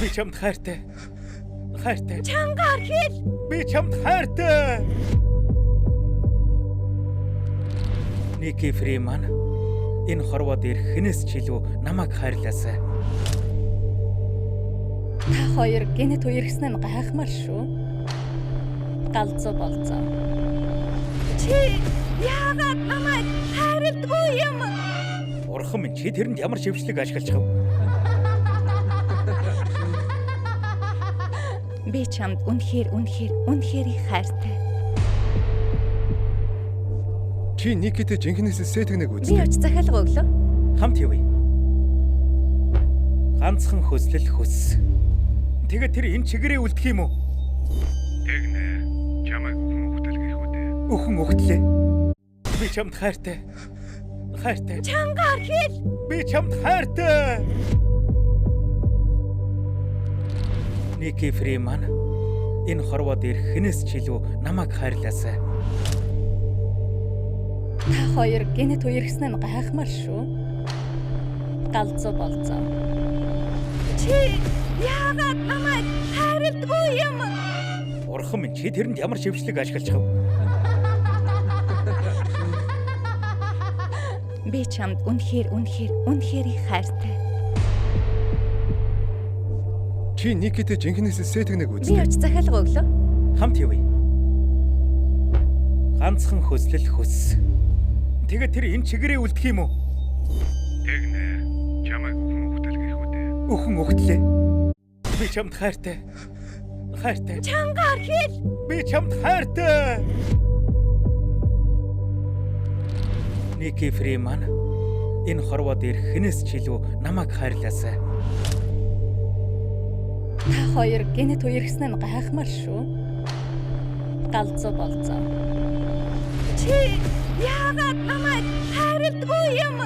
Би чамд хайртай. Хайртай. Чангаар хэл. Би чамд хайртай. Ники Фриман энэ хорвоод ирэх хинээс ч илүү намайг хайрлаасай. Та хоёр гэнэт үерхсэн нь гайхмаар шүү. Галзуу болзоо. Чи яагаад намайг хайрладгүй юм? Бурхан минь чи тэрэнд ямар шившлэг ашиглаж чав? Би чамд үнэхээр их хайртай. Чи Никитэй жинхнээс сэтгнэг Би үзлээ. өч захиалга өглөө. Хамт явъя. Ганцхан хөслөл хөс. Тэгээ тэр энэ чигээрээ үлдэх юм уу? Тэгнэ. Чамайг өхөн хөтөлгөх үү дээ. Өхөн өгтлээ. Би чамд хайртай. Хайртай. Чангаар хэл. Би чамд хайртай. Ники Фриман энэ хорвоод ирэх хинээс ч илүү намайг хайрлаасай. Та хоёр гэнэт үерхсэн нь гайхмаар шүү. Галзуу болзоо. Чи яагаад намайг хайрладгүй юм? Бурхан минь чи тэрэнд ямар шившлэг ашиглаж чав? Би чамд үнэхээр их хайртай. Чи Никитэй жинхнээс сэтгнэг Би үзлээ. өч захиалга өглөө. Хамт явъя. Ганцхан хөслөл хөс. Тэгээ тэр энэ чигээрээ үлдэх юм уу? Тэгнэ. Чамайг өхөн хөтөлгөх үү дээ. Өхөн өгтлээ. Би чамд хайртай. Хайртай. Чангаар хэл. Би чамд хайртай. Ники Фриман энэ хорвоод ирэх хинээс ч илүү намайг хайрлаасай. Та хоёр гэнэт үерхсэн нь гайхмаар шүү. Галзуу болзоо. Чи яагаад намайг хайрладгүй юм?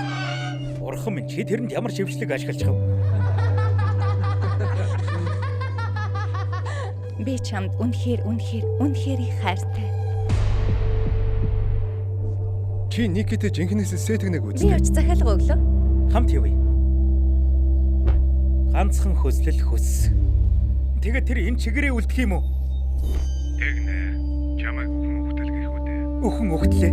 Бурхан минь чи тэрэнд ямар шившлэг ашиглаж чав? Би чамд үнэхээр их хайртай. Чи Никитэй жинхнээс сэтгнэг Би үзлээ. өч захиалга өглөө. Хамт явъя. Ганцхан хөслөл хөс. Тэгээ тэр энэ чигээрээ үлдэх юм уу? Тэгнэ. Чамайг өхөн хөтөлгөх үү дээ. Өхөн өгтлээ.